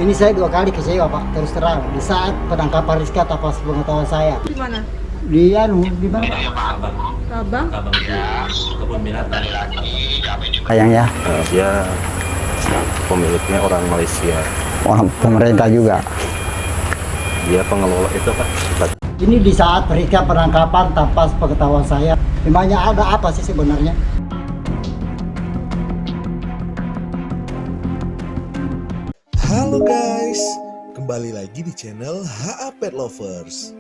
Ini saya 2 kali kecewa Pak, terus terang. Di saat penangkapan Rizka tanpa pengetahuan saya. Di mana? Di mana? Kabang. Kabang kebun binatang. Sayang ya, Dia pemiliknya orang Malaysia. orang pemerintah juga. Dia pengelola itu Pak. Ini di saat Rizka penangkapan tanpa pengetahuan saya. Memangnya ada apa sih sebenarnya? Halo guys, kembali lagi di channel HA Pet Lovers.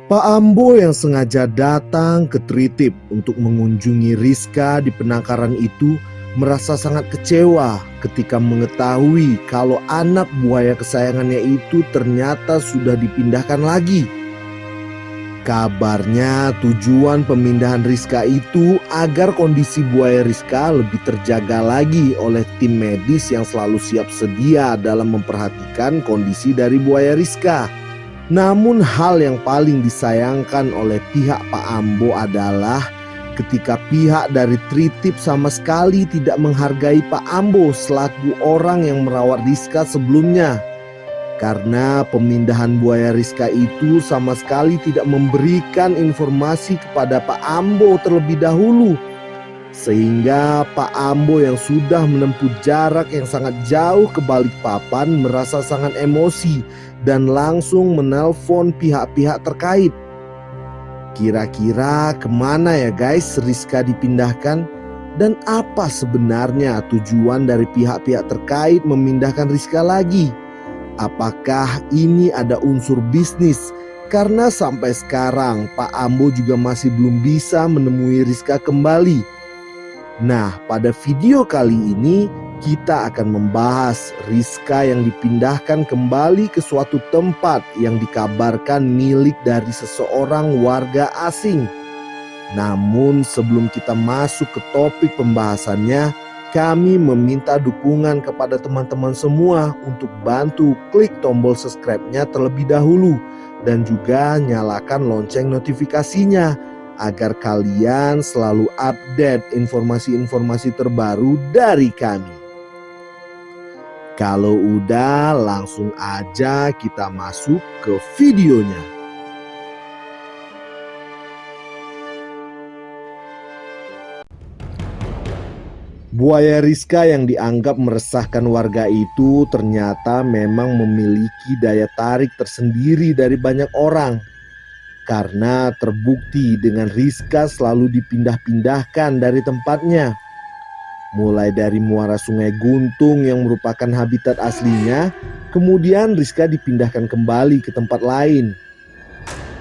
Pak Ambo yang sengaja datang ke Tritip untuk mengunjungi Rizka di penangkaran itu merasa sangat kecewa ketika mengetahui kalau anak buaya kesayangannya itu ternyata sudah dipindahkan lagi. Kabarnya tujuan pemindahan Rizka itu agar kondisi buaya Rizka lebih terjaga lagi oleh tim medis yang selalu siap sedia dalam memperhatikan kondisi dari buaya Rizka. Namun hal yang paling disayangkan oleh pihak Pak Ambo adalah ketika pihak dari Tritip sama sekali tidak menghargai Pak Ambo selaku orang yang merawat Rizka sebelumnya. Karena pemindahan buaya Rizka itu sama sekali tidak memberikan informasi kepada Pak Ambo terlebih dahulu. Sehingga Pak Ambo yang sudah menempuh jarak yang sangat jauh ke Balikpapan merasa sangat emosi dan langsung menelpon pihak-pihak terkait. Kira-kira kemana ya guys Rizka dipindahkan? Dan apa sebenarnya tujuan dari pihak-pihak terkait memindahkan Rizka lagi? Apakah ini ada unsur bisnis? Karena sampai sekarang Pak Ambo juga masih belum bisa menemui Rizka kembali. Nah, pada video kali ini kita akan membahas Rizka yang dipindahkan kembali ke suatu tempat yang dikabarkan milik dari seseorang warga asing. Namun sebelum kita masuk ke topik pembahasannya, kami meminta dukungan kepada teman-teman semua untuk bantu klik tombol subscribe-nya terlebih dahulu dan juga nyalakan lonceng notifikasinya agar kalian selalu update informasi-informasi terbaru dari kami. Kalau udah, langsung aja kita masuk ke videonya. Buaya Rizka yang dianggap meresahkan warga itu ternyata memang memiliki daya tarik tersendiri dari banyak orang. Karena terbukti dengan Rizka selalu dipindah-pindahkan dari tempatnya. Mulai dari muara Sungai Guntung yang merupakan habitat aslinya, kemudian Rizka dipindahkan kembali ke tempat lain.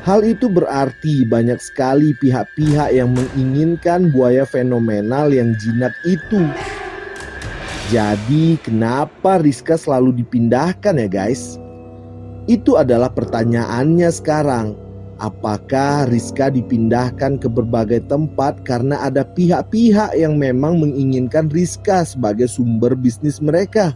Hal itu berarti banyak sekali pihak-pihak yang menginginkan buaya fenomenal yang jinak itu. Jadi kenapa Rizka selalu dipindahkan ya guys? Itu adalah pertanyaannya sekarang. Apakah Rizka dipindahkan ke berbagai tempat karena ada pihak-pihak yang memang menginginkan Rizka sebagai sumber bisnis mereka?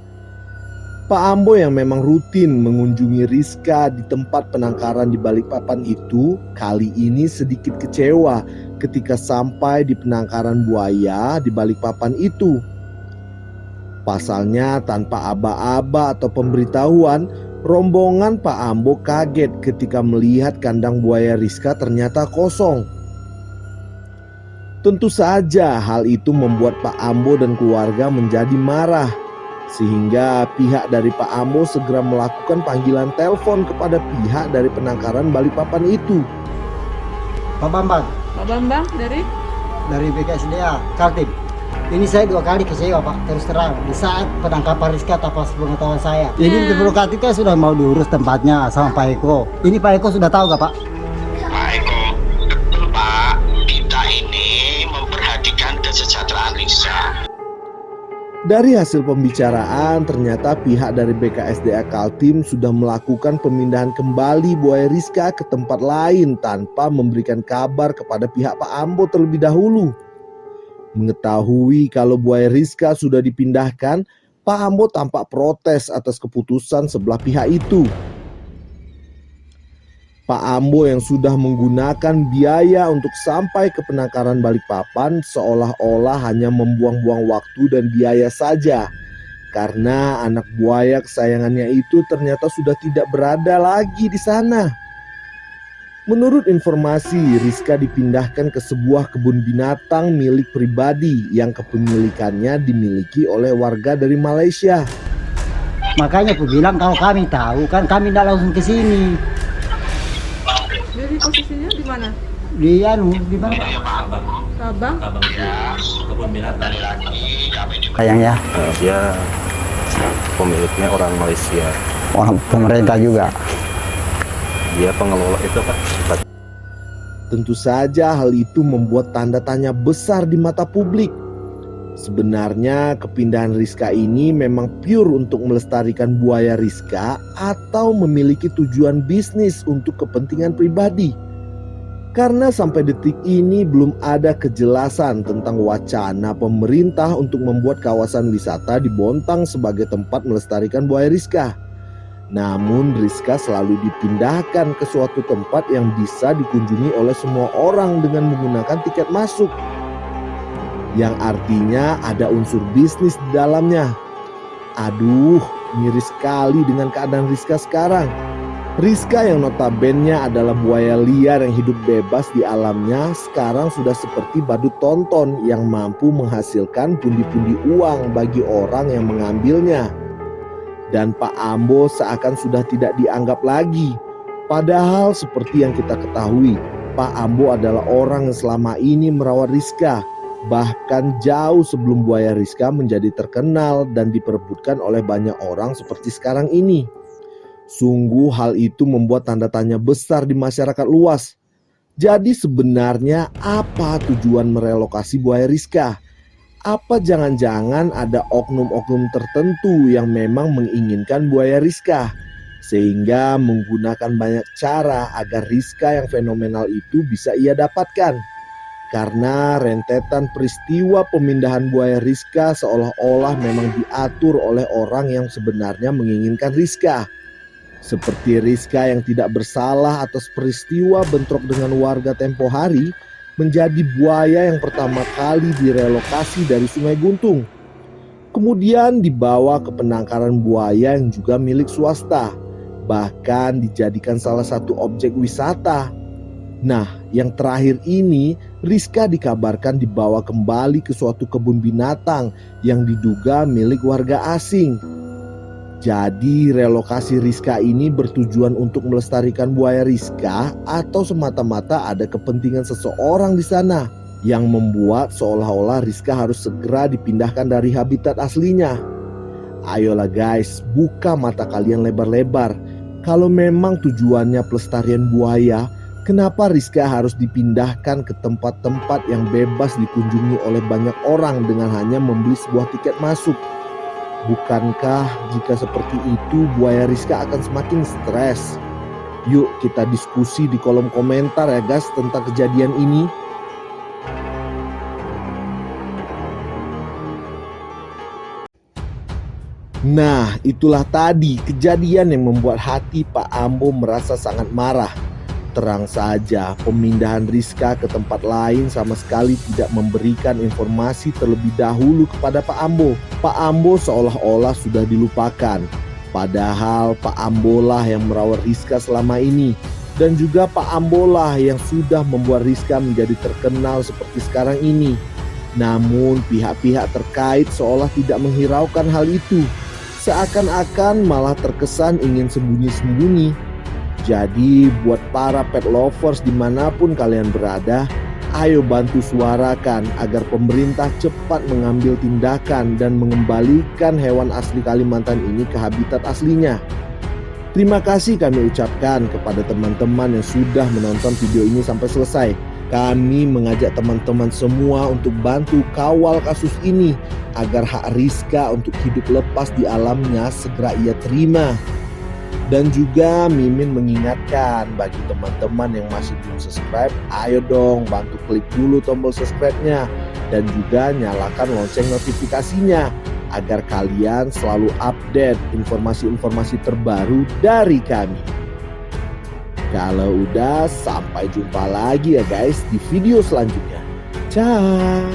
Pak Ambo yang memang rutin mengunjungi Rizka di tempat penangkaran di Balikpapan itu kali ini sedikit kecewa ketika sampai di penangkaran buaya di Balikpapan itu. Pasalnya tanpa aba-aba atau pemberitahuan, rombongan Pak Ambo kaget ketika melihat kandang buaya Rizka ternyata kosong. Tentu saja hal itu membuat Pak Ambo dan keluarga menjadi marah. Sehingga pihak dari Pak Ambo segera melakukan panggilan telepon kepada pihak dari penangkaran Balikpapan itu. Pak Bambang, Pak Bambang dari BKSDA, Kaltim. Ini saya 2 kali kecewa Pak, terus terang. Di saat penangkapan Rizka tanpa pengetahuan saya. Ini prerogatif kan sudah mau diurus tempatnya sama Pak Eko. Ini Pak Eko sudah tahu gak Pak? Pak Eko, betul Pak, kita ini memperhatikan kesejahteraan Rizka. Dari hasil pembicaraan, ternyata pihak dari BKSDA Kaltim sudah melakukan pemindahan kembali buaya Rizka ke tempat lain tanpa memberikan kabar kepada pihak Pak Ambo terlebih dahulu. Mengetahui kalau buaya Rizka sudah dipindahkan, Pak Ambo tampak protes atas keputusan sebelah pihak itu. Pak Ambo yang sudah menggunakan biaya untuk sampai ke penangkaran Balikpapan seolah-olah hanya membuang-buang waktu dan biaya saja. karena anak buaya kesayangannya itu ternyata sudah tidak berada lagi di sana. Menurut informasi, Rizka dipindahkan ke sebuah kebun binatang milik pribadi yang kepemilikannya dimiliki oleh warga dari Malaysia. Makanya aku bilang kalau kami tahu kan kami tidak langsung ke sini. Jadi posisinya di mana? Di di mana? Sabang. Abang itu kebun binatang. Lagi kami juga Sayang ya, Dia pemiliknya orang Malaysia. orang pemerintah juga. Dia pengelola itu Pak. Tentu saja hal itu membuat tanda tanya besar di mata publik. Sebenarnya kepindahan Rizka ini memang pure untuk melestarikan buaya Rizka atau memiliki tujuan bisnis untuk kepentingan pribadi. Karena sampai detik ini belum ada kejelasan tentang wacana pemerintah untuk membuat kawasan wisata di Bontang sebagai tempat melestarikan buaya Rizka. Namun Rizka selalu dipindahkan ke suatu tempat yang bisa dikunjungi oleh semua orang dengan menggunakan tiket masuk, yang artinya ada unsur bisnis di dalamnya. Aduh, miris sekali dengan keadaan Rizka sekarang. Rizka yang notabene adalah buaya liar yang hidup bebas di alamnya sekarang sudah seperti badut tonton yang mampu menghasilkan pundi-pundi uang bagi orang yang mengambilnya. Dan Pak Ambo seakan sudah tidak dianggap lagi. Padahal seperti yang kita ketahui, Pak Ambo adalah orang yang selama ini merawat Rizka. Bahkan jauh sebelum buaya Rizka menjadi terkenal dan diperebutkan oleh banyak orang seperti sekarang ini. Sungguh hal itu membuat tanda tanya besar di masyarakat luas. Jadi sebenarnya apa tujuan merelokasi buaya Rizka? Apa jangan-jangan ada oknum-oknum tertentu yang memang menginginkan buaya Rizka, sehingga menggunakan banyak cara agar Rizka yang fenomenal itu bisa ia dapatkan? Karena rentetan peristiwa pemindahan buaya Rizka seolah-olah memang diatur oleh orang yang sebenarnya menginginkan Rizka. Seperti Rizka yang tidak bersalah atas peristiwa bentrok dengan warga tempo hari, menjadi buaya yang pertama kali direlokasi dari Sungai Guntung. Kemudian dibawa ke penangkaran buaya yang juga milik swasta, bahkan dijadikan salah satu objek wisata. Nah, yang terakhir ini, Rizka dikabarkan dibawa kembali ke suatu kebun binatang yang diduga milik warga asing. Jadi relokasi Rizka ini bertujuan untuk melestarikan buaya Rizka atau semata-mata ada kepentingan seseorang di sana yang membuat seolah-olah Rizka harus segera dipindahkan dari habitat aslinya. Ayolah guys, buka mata kalian lebar-lebar. Kalau memang tujuannya pelestarian buaya, kenapa Rizka harus dipindahkan ke tempat-tempat yang bebas dikunjungi oleh banyak orang dengan hanya membeli sebuah tiket masuk? Bukankah jika seperti itu buaya Rizka akan semakin stres? Yuk kita diskusi di kolom komentar ya guys tentang kejadian ini. Nah, itulah tadi kejadian yang membuat hati Pak Ambo merasa sangat marah. Terang saja, pemindahan Rizka ke tempat lain sama sekali tidak memberikan informasi terlebih dahulu kepada Pak Ambo. Pak Ambo seolah-olah sudah dilupakan. Padahal Pak Ambo lah yang merawat Rizka selama ini. Dan juga Pak Ambo lah yang sudah membuat Rizka menjadi terkenal seperti sekarang ini. Namun pihak-pihak terkait seolah tidak menghiraukan hal itu. Seakan-akan malah terkesan ingin sembunyi-sembunyi. Jadi buat para pet lovers dimanapun kalian berada, ayo bantu suarakan agar pemerintah cepat mengambil tindakan dan mengembalikan hewan asli Kalimantan ini ke habitat aslinya. Terima kasih kami ucapkan kepada teman-teman yang sudah menonton video ini sampai selesai. Kami mengajak teman-teman semua untuk bantu kawal kasus ini agar hak Rizka untuk hidup lepas di alamnya segera ia terima. Dan juga Mimin mengingatkan bagi teman-teman yang masih belum subscribe, ayo dong bantu klik dulu tombol subscribe-nya dan juga nyalakan lonceng notifikasinya agar kalian selalu update informasi-informasi terbaru dari kami. Kalau udah, sampai jumpa lagi ya guys di video selanjutnya. Ciao.